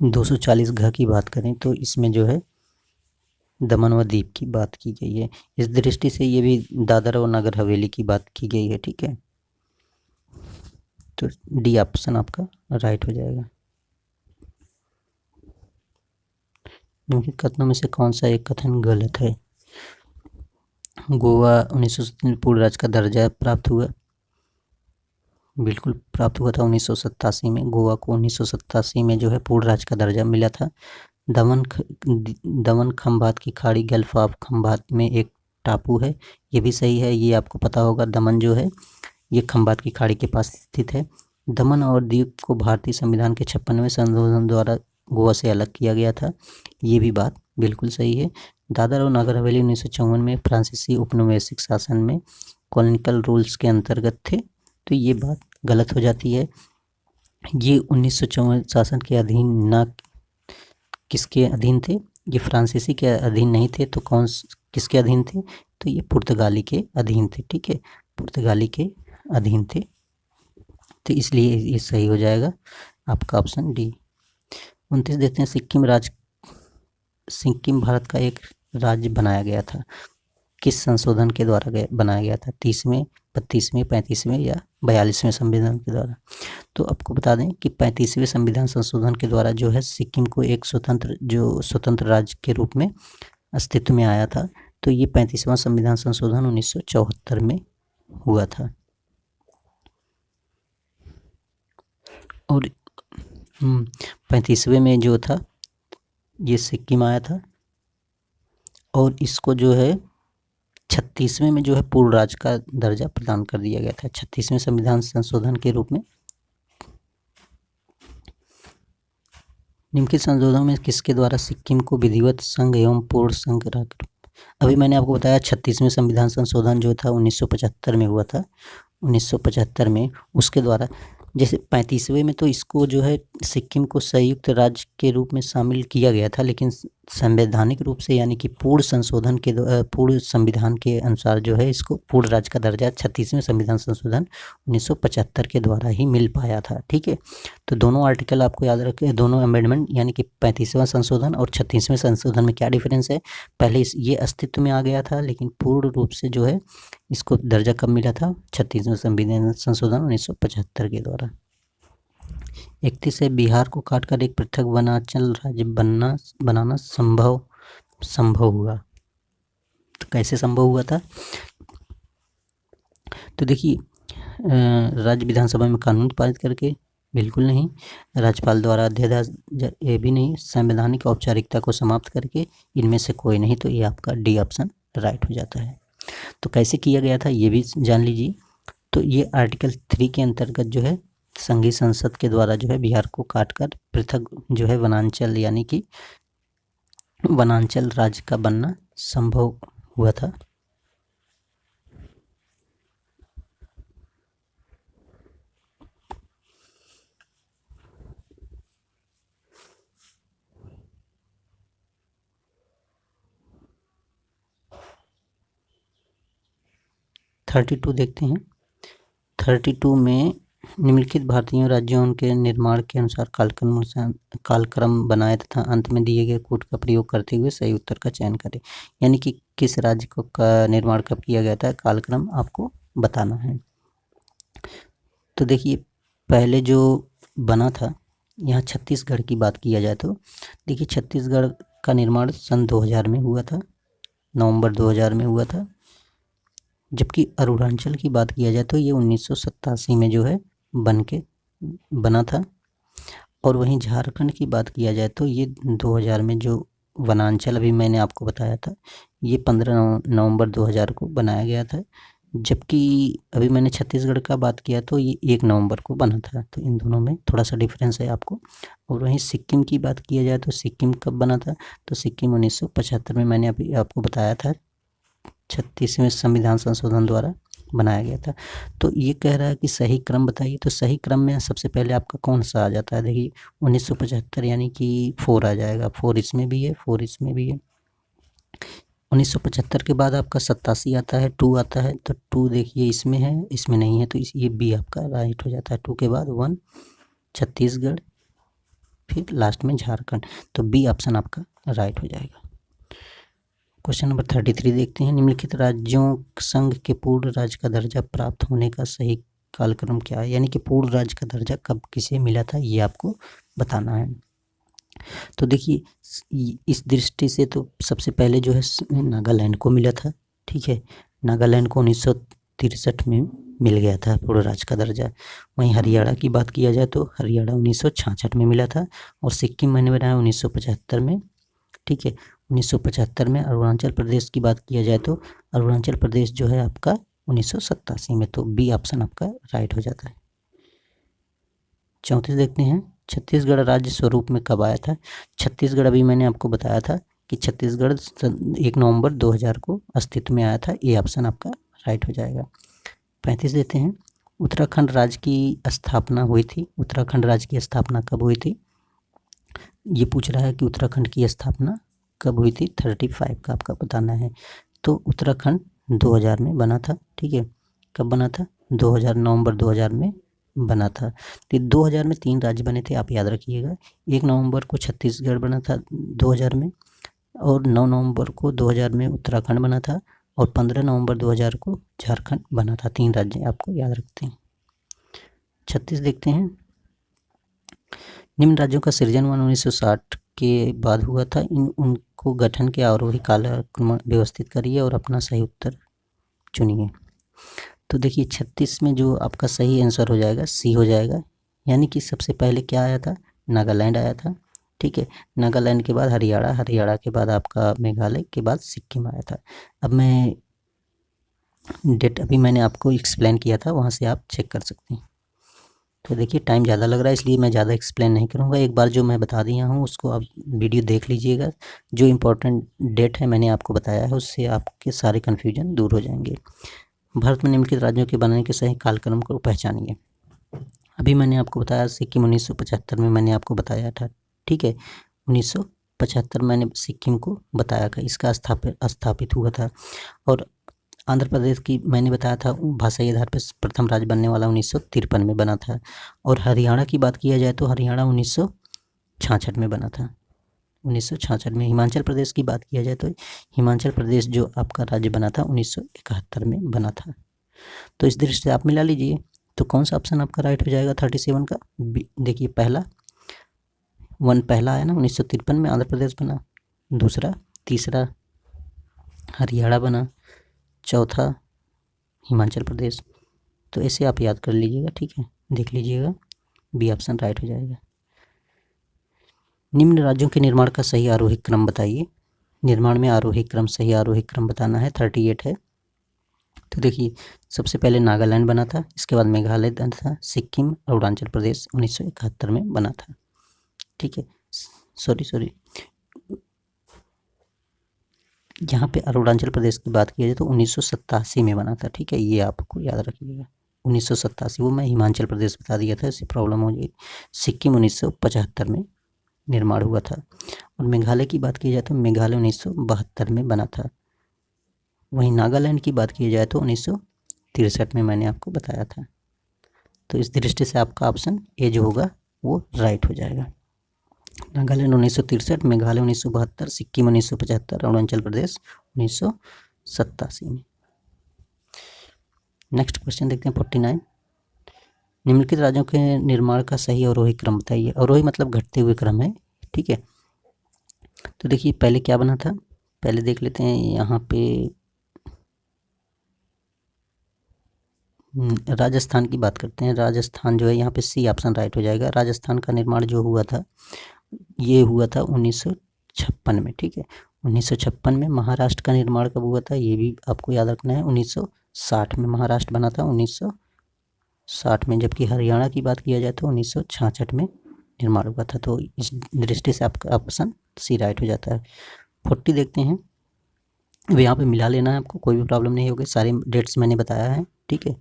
240 घ की बात करें तो इसमें जो है दमन व दीप की बात की गई है। इस दृष्टि से ये भी दादर और नगर हवेली की बात की गई है, ठीक है। तो डी ऑप्शन आपका राइट हो जाएगा। निम्नलिखित कथनों में से कौन सा एक कथन गलत है? गोवा 1987 में पूर्ण राज्य का दर्जा प्राप्त हुआ, बिल्कुल प्राप्त हुआ था 1987 में। गोवा को 1987 में जो है पूर्ण राज्य का दर्जा मिला था। दमन खंभात की खाड़ी गल्फ ऑफ खंभात में एक टापू है, ये भी सही है, ये आपको पता होगा। दमन जो है ये खंभात की खाड़ी के पास स्थित है। दमन और दीप को भारतीय संविधान के 56वें संशोधन द्वारा गोवा से अलग किया गया था, ये भी बात बिल्कुल सही है। दादर और नगर हवेली 1954 में फ्रांसीसी उपनिवेशिक शासन में कॉलोनियल रूल्स के अंतर्गत थे, तो ये बात गलत हो जाती है। ये 1954 शासन के अधीन न, किसके अधीन थे? ये फ्रांसीसी के अधीन नहीं थे, तो किसके अधीन थे? तो ये पुर्तगाली के अधीन थे, ठीक है, पुर्तगाली के अधीन थे, तो इसलिए ये सही हो जाएगा आपका ऑप्शन डी। 29 देखते हैं। सिक्किम भारत का एक राज्य बनाया गया था, किस संशोधन के द्वारा बनाया गया था? 30वें, 32वें, 35वें या 42वें संविधान के द्वारा? तो आपको बता दें कि 35वें संविधान संशोधन के द्वारा जो है सिक्किम को एक स्वतंत्र राज्य के रूप में अस्तित्व में आया था। तो ये 35वां संविधान संशोधन 1974 में हुआ था। और 35वें में जो था ये सिक्किम आया था, और इसको जो है 36वें में जो है पूर्ण राज्य का दर्जा प्रदान कर दिया गया था, 36वें संविधान संशोधन के रूप में। निम्नलिखित संशोधन में किसके द्वारा सिक्किम को विधिवत संघ एवं पूर्ण संघ राज्य, अभी मैंने आपको बताया 36वें संविधान संशोधन जो था 1975 में हुआ था, 1975 में उसके द्वारा, जैसे 35वें में तो इसको जो है सिक्किम को संयुक्त राज्य के रूप में शामिल किया गया था, लेकिन संवैधानिक रूप से यानी कि पूर्ण संविधान के अनुसार जो है इसको पूर्ण राज्य का दर्जा 36वें संविधान संशोधन 1975 के द्वारा ही मिल पाया था। ठीक है, तो दोनों आर्टिकल आपको याद रखें, दोनों अमेंडमेंट यानी कि 35वां संशोधन और 36वें संशोधन में क्या डिफरेंस है। पहले ये अस्तित्व में आ गया था, लेकिन पूर्ण रूप से जो है इसको दर्जा कब मिला था, 36वें संविधान संशोधन 1975 के द्वारा। 31 है, बिहार को काटकर एक पृथक वनांचल राज्य बनाना संभव हुआ। तो कैसे संभव हुआ था, तो देखिए राज्य विधानसभा में कानून पारित करके, बिल्कुल नहीं, राज्यपाल द्वारा अध्यादेश, ये भी नहीं, संवैधानिक औपचारिकता को समाप्त करके, इनमें से कोई नहीं। तो ये आपका डी ऑप्शन राइट हो जाता है। तो कैसे किया गया था ये भी जान लीजिए। तो ये आर्टिकल 3 के अंतर्गत जो है संघीय संसद के द्वारा जो है बिहार को काटकर पृथक जो है वनांचल यानी कि वनांचल राज्य का बनना संभव हुआ था। थर्टी 32 देखते हैं। 32 में निम्नलिखित भारतीय राज्यों के निर्माण के अनुसार कालक्रम बनाए तथा अंत में दिए गए कूट का प्रयोग करते हुए सही उत्तर का चयन करें। यानी कि किस राज्य का निर्माण कब किया गया था, कालक्रम आपको बताना है। तो देखिए पहले जो बना था, यहाँ छत्तीसगढ़ की बात किया जाए तो देखिए छत्तीसगढ़ का निर्माण सन 2000 में हुआ था, नवंबर 2000 में हुआ था। जबकि अरुणाचल की बात किया जाए तो ये 1987 में जो है बना था। और वहीं झारखंड की बात किया जाए तो ये 2000 में जो वनांचल अभी मैंने आपको बताया था, ये 15 नवंबर 2000 को बनाया गया था। जबकि अभी मैंने छत्तीसगढ़ का बात किया तो ये 1 नवंबर को बना था। तो इन दोनों में थोड़ा सा डिफरेंस है आपको। और वहीं सिक्किम की बात किया जाए तो सिक्किम कब बना था, तो सिक्किम 1975 में मैंने अभी आपको बताया था 36वें संविधान संशोधन द्वारा बनाया गया था। तो ये कह रहा है कि सही क्रम बताइए। तो सही क्रम में सबसे पहले आपका कौन सा आ जाता है, देखिए 1975 यानी कि 4 आ जाएगा, 4 इसमें भी है, 4 इसमें भी है। 1975 के बाद आपका 87 आता है, 2 आता है, तो 2 देखिए इसमें है, इसमें नहीं है, तो ये बी आपका राइट हो जाता है। 2 के बाद 1 छत्तीसगढ़, फिर लास्ट में झारखंड, तो बी ऑप्शन आपका राइट हो जाएगा। क्वेश्चन नंबर 33 देखते हैं। निम्नलिखित राज्यों संघ के पूर्ण राज्य का दर्जा प्राप्त होने का सही कालक्रम क्या है, यानी कि पूर्ण राज्य का दर्जा कब किसे मिला था, ये आपको बताना है। तो देखिए इस दृष्टि से तो सबसे पहले जो है नागालैंड को मिला था। ठीक है, नागालैंड को 1963 में मिल गया था पूर्ण राज्य का दर्जा। वहीं हरियाणा की बात किया जाए तो हरियाणा 1966 में मिला था, और सिक्किम मैंने बनाया 1975 में। ठीक है, 1975 में। अरुणाचल प्रदेश की बात किया जाए तो अरुणाचल प्रदेश जो है आपका 1987 में, तो बी ऑप्शन आपका राइट हो जाता है। 34 देखते हैं। छत्तीसगढ़ राज्य स्वरूप में कब आया था। छत्तीसगढ़ अभी मैंने आपको बताया था कि छत्तीसगढ़ 1 नवंबर 2000 को अस्तित्व में आया था, ये ऑप्शन आपका राइट हो जाएगा। 35 देते हैं। उत्तराखंड राज्य की स्थापना हुई थी। उत्तराखंड राज्य की स्थापना कब हुई थी, ये पूछ रहा है कि उत्तराखंड की स्थापना कब हुई थी। 35 का आपका बताना है। तो उत्तराखंड 2000 में बना था। ठीक है, कब बना था, 2000 नवंबर 2000 में बना था। तो 2000 में 3 राज्य बने थे, आप याद रखिएगा। 1 नवंबर को छत्तीसगढ़ बना था 2000 में, और 9 नवंबर को 2000 में उत्तराखंड बना था, और 15 नवंबर 2000 को झारखंड बना था। 3 राज्य आपको याद रखते हैं। 36 देखते हैं। निम्न राज्यों का सृजन 1960 के बाद हुआ था। उनको गठन के आरोही कालक्रम व्यवस्थित करिए और अपना सही उत्तर चुनिए। तो देखिए 36 में जो आपका सही आंसर हो जाएगा सी हो जाएगा, यानी कि सबसे पहले क्या आया था, नागालैंड आया था। ठीक है, नागालैंड के बाद हरियाणा, हरियाणा के बाद आपका मेघालय, के बाद सिक्किम आया था। अब मैं डेट अभी मैंने आपको एक्सप्लेन किया था, वहाँ से आप चेक कर सकते हैं। तो देखिए टाइम ज़्यादा लग रहा है इसलिए मैं ज़्यादा एक्सप्लेन नहीं करूँगा, एक बार जो मैं बता दिया हूँ उसको आप वीडियो देख लीजिएगा। जो इम्पोर्टेंट डेट है मैंने आपको बताया है, उससे आपके सारे कन्फ्यूजन दूर हो जाएंगे। भारत में निम्नलिखित राज्यों के बनने के सही कालक्रम को पहचानिए। अभी मैंने आपको बताया सिक्किम 1975 में मैंने आपको बताया था। ठीक है, 1975 मैंने सिक्किम को बताया था, इसका स्थापित हुआ था। और आंध्र प्रदेश की मैंने बताया था भाषाई आधार पर प्रथम राज्य बनने वाला 1953 में बना था। और हरियाणा की बात किया जाए तो हरियाणा 1966 में बना था, 1966 में। हिमाचल प्रदेश की बात किया जाए तो हिमाचल प्रदेश जो आपका राज्य बना था 1971 में बना था। तो इस दृष्टि से आप मिला लीजिए, तो कौन सा ऑप्शन आपका राइट हो जाएगा 37 का। देखिए पहला आया ना 1953 में आंध्र प्रदेश बना, दूसरा, तीसरा हरियाणा बना, चौथा हिमाचल प्रदेश। तो ऐसे आप याद कर लीजिएगा, ठीक है, देख लीजिएगा, बी ऑप्शन राइट हो जाएगा। निम्न राज्यों के निर्माण का सही आरोही क्रम बताइए। निर्माण में आरोही क्रम, सही आरोही क्रम बताना है। 38 है। तो देखिए सबसे पहले नागालैंड बना था, इसके बाद मेघालय बना था, सिक्किम, अरुणाचल प्रदेश 1971 में बना था। ठीक है, सॉरी यहाँ पे अरुणाचल प्रदेश की बात की जाए तो 1987 में बना था। ठीक है, ये आपको याद रखिएगा, 1987। वो मैं हिमाचल प्रदेश बता दिया था, इससे प्रॉब्लम हो जाएगी। सिक्किम 1975 में निर्माण हुआ था। और मेघालय की बात की जाए तो मेघालय 1972 में बना था। वहीं नागालैंड की बात की जाए तो 1963 में मैंने आपको बताया था। तो इस दृष्टि से आपका ऑप्शन ए जो होगा वो राइट हो जाएगा। नागालैंड 1963, मेघालय 1972, सिक्किम 1975, अरुणाचल प्रदेश 1987 में। नेक्स्ट क्वेश्चन देखते हैं 49। निम्नलिखित राज्यों के निर्माण का सही अवरोही क्रम बताइए। अवरोही मतलब घटते हुए क्रम है। ठीक है, तो देखिए पहले क्या बना था, पहले देख लेते हैं। यहाँ पे राजस्थान की बात करते हैं। राजस्थान जो है यहाँ पे सी ऑप्शन राइट हो जाएगा। राजस्थान का निर्माण जो हुआ था ये हुआ था 1956 में। ठीक है, 1956 में। महाराष्ट्र का निर्माण कब हुआ था ये भी आपको याद रखना है, 1960 में महाराष्ट्र बना था, 1960 में। जबकि हरियाणा की बात किया जाए तो 1966 में निर्माण हुआ था। तो इस दृष्टि से आपका ऑप्शन सी राइट हो जाता है। 40 देखते हैं। अब यहाँ पे मिला लेना है आपको, कोई भी प्रॉब्लम नहीं होगी, सारे डेट्स मैंने बताया है। ठीक है,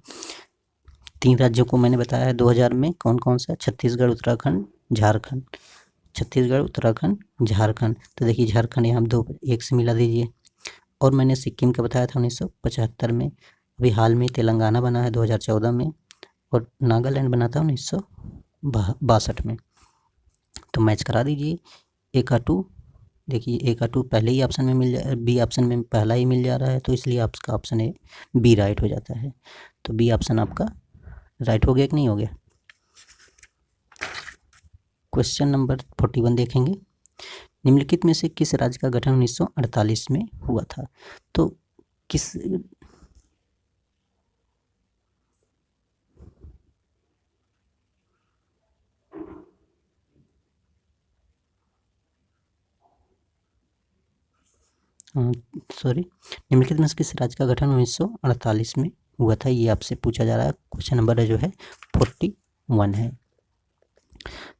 3 राज्यों को मैंने बताया है 2000 में, कौन कौन सा, छत्तीसगढ़, उत्तराखंड, झारखंड। छत्तीसगढ़, उत्तराखंड, झारखंड। तो देखिए झारखंड यहाँ दो एक से मिला दीजिए। और मैंने सिक्किम का बताया था 1975 में। अभी हाल में तेलंगाना बना है 2014 में। और नागालैंड बना था 1962 में। तो मैच करा दीजिए। ए का 2, देखिए ए का 2 पहले ही ऑप्शन में मिल जा, बी ऑप्शन में पहला ही मिल जा रहा है, तो इसलिए आपका ऑप्शन ए बी राइट हो जाता है। तो बी ऑप्शन आपका राइट हो गया कि नहीं हो गया। क्वेश्चन नंबर 41 देखेंगे। निम्नलिखित में से किस राज्य का गठन 1948 में हुआ था। तो किस निम्नलिखित में से किस राज्य का गठन 1948 में हुआ था, ये आपसे पूछा जा रहा है। क्वेश्चन नंबर जो है 41 है।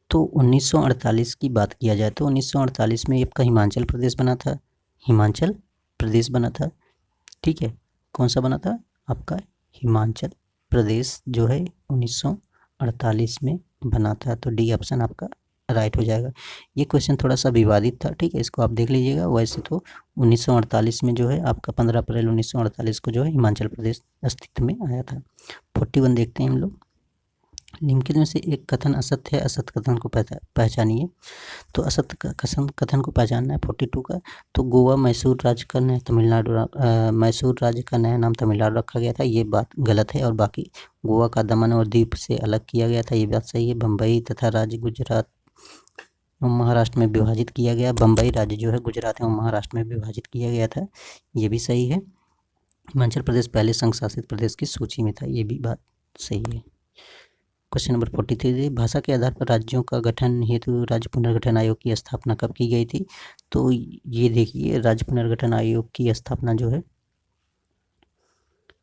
तो 1948 की बात किया जाए तो 1948 में आपका हिमाचल प्रदेश बना था, हिमाचल प्रदेश बना था। ठीक है, कौन सा बना था आपका हिमाचल प्रदेश जो है 1948 में बना था। तो डी ऑप्शन आपका राइट हो जाएगा। ये क्वेश्चन थोड़ा सा विवादित था, ठीक है, इसको आप देख लीजिएगा। वैसे तो 1948 में जो है आपका 15 अप्रैल 1948 को जो है हिमाचल प्रदेश अस्तित्व में आया था। 41 देखते हैं हम लोग। निम्नलिखित में से एक कथन असत्य है, असत्य कथन को पहचानिए। तो असत्य कथन को पहचानना है 42 का। तो गोवा मैसूर राज्य का नया तमिलनाडु मैसूर राज्य का नया नाम तमिलनाडु रखा गया था, ये बात गलत है। और बाकी गोवा का दमन और दीप से अलग किया गया था, ये बात सही है। बम्बई तथा राज्य गुजरात एवं महाराष्ट्र में विभाजित किया गया। बम्बई राज्य जो है गुजरात एवं महाराष्ट्र में विभाजित किया गया था, ये भी सही है। हिमाचल प्रदेश पहले संघ शासित प्रदेश की सूची में था, ये भी बात सही है। क्वेश्चन नंबर 43, भाषा के आधार पर राज्यों का गठन हेतु राज्य पुनर्गठन आयोग की स्थापना कब की गई थी? तो ये देखिए, राज्य पुनर्गठन आयोग की स्थापना जो है,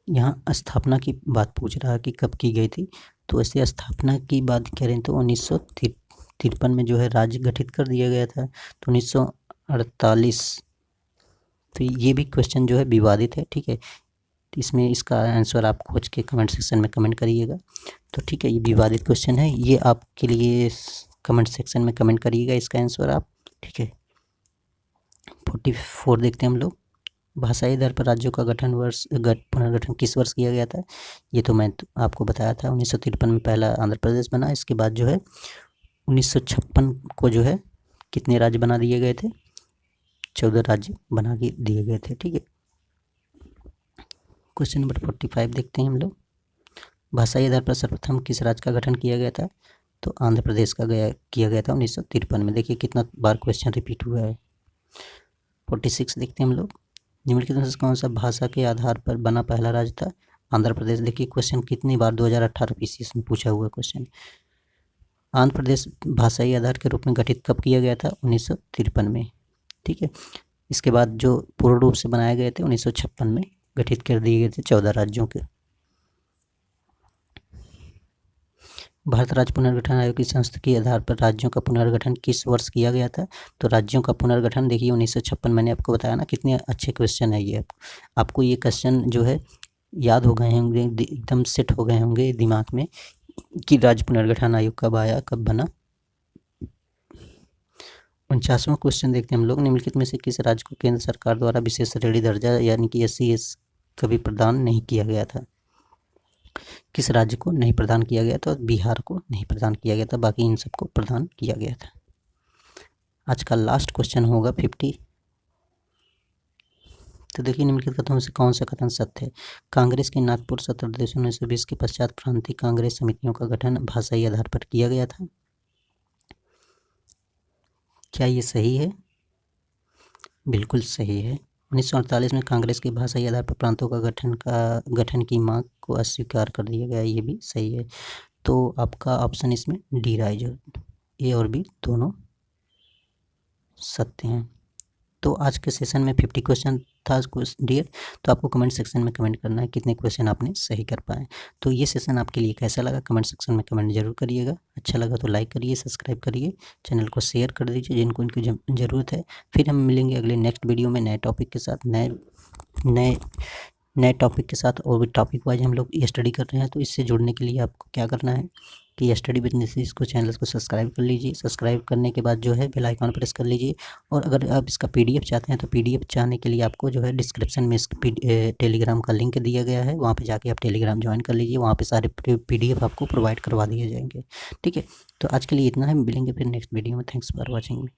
यहाँ स्थापना की बात पूछ रहा है कि कब की गई थी। तो ऐसे स्थापना की बात करें तो 1953 में जो है राज्य गठित कर दिया गया था। तो 1948, तो ये भी क्वेश्चन जो है विवादित है, ठीक है। तो इसमें इसका आंसर आप खोज के कमेंट सेक्शन में कमेंट करिएगा। तो ठीक है, ये विवादित क्वेश्चन है, ये आपके लिए कमेंट सेक्शन में कमेंट करिएगा इसका आंसर आप, ठीक है। 44 देखते हैं हम लोग। भाषाई आधार पर राज्यों का पुनर्गठन किस वर्ष किया गया था? ये तो मैं आपको बताया था, 1953 में पहला आंध्र प्रदेश बना। इसके बाद जो है 1956 को जो है कितने राज्य बना दिए गए थे? 14 राज्य बना के दिए गए थे, ठीक है। क्वेश्चन नंबर 45 देखते हैं हम लोग। भाषाई आधार पर सर्वप्रथम किस राज्य का गठन किया गया था? तो आंध्र प्रदेश का किया गया था 1953 में। देखिए कितना बार क्वेश्चन रिपीट हुआ है। 46 देखते हैं हम लोग। निम्नलिखित में से कौन सा भाषा के आधार पर बना पहला राज्य था? आंध्र प्रदेश। देखिए क्वेश्चन कितनी बार 2018 पीसीएस में पूछा हुआ क्वेश्चन। आंध्र प्रदेश भाषाई आधार के रूप में गठित कब किया गया था? 1953 में, ठीक है। इसके बाद जो पूर्ण रूप से बनाए गए थे 1956 में गठित कर दिए गए थे 14 राज्यों के। भारत राज्य पुनर्गठन आयोग की संस्था के आधार पर राज्यों का पुनर्गठन किस वर्ष किया गया था? तो राज्यों का पुनर्गठन देखिए 1956, मैंने आपको बताया ना, कितने अच्छे क्वेश्चन है ये। आपको ये क्वेश्चन जो है याद हो गए होंगे, एकदम सेट हो गए होंगे दिमाग में कि राज्य पुनर्गठन आयोग कब आया, कब बना। 49वां क्वेश्चन देखते हैं हम लोग। निम्नलिखित में से किस राज्य को केंद्र सरकार द्वारा विशेष श्रेणी दर्जा यानी कि SC कभी प्रदान नहीं किया गया था? किस राज्य को नहीं प्रदान किया गया था? बिहार को नहीं प्रदान किया गया था, बाकी इन सबको प्रदान किया गया था। आज का लास्ट क्वेश्चन होगा 50। तो देखिए निम्नलिखित कथनों से कौन सा कथन सत्य है? कांग्रेस के नागपुर सत्र 1920 के पश्चात प्रांतीय कांग्रेस समितियों का गठन भाषाई आधार पर किया गया था। क्या ये सही है? बिल्कुल सही है। 1948 में कांग्रेस के भाषाई आधार पर प्रांतों का गठन की मांग को अस्वीकार कर दिया गया, ये भी सही है। तो आपका ऑप्शन इसमें डी राइजर, ए और बी दोनों सत्य हैं। तो आज के सेशन में 50 क्वेश्चन था डियर। तो आपको कमेंट सेक्शन में कमेंट करना है कितने क्वेश्चन आपने सही कर पाए। तो ये सेशन आपके लिए कैसा लगा कमेंट सेक्शन में कमेंट जरूर करिएगा। अच्छा लगा तो लाइक करिए, सब्सक्राइब करिए, चैनल को शेयर कर दीजिए जिनको इनकी ज़रूरत है। फिर हम मिलेंगे अगले नेक्स्ट वीडियो में नए टॉपिक के साथ, नए टॉपिक के साथ। और भी टॉपिक वाइज हम लोग ये स्टडी कर रहे हैं। तो इससे जुड़ने के लिए आपको क्या करना है कि स्टडी विद नीतीश को चैनल को सब्सक्राइब कर लीजिए। सब्सक्राइब करने के बाद जो है बेल आइकन प्रेस कर लीजिए। और अगर आप इसका PDF चाहते हैं तो PDF चाहने के लिए आपको जो है डिस्क्रिप्शन में इस टेलीग्राम का लिंक दिया गया है, वहाँ पे जाके आप टेलीग्राम ज्वाइन कर लीजिए। वहाँ पे सारे PDF आपको प्रोवाइड करवा दिए जाएंगे, ठीक है। तो आज के लिए इतना है, मिलेंगे फिर नेक्स्ट वीडियो में। Thanks for watching.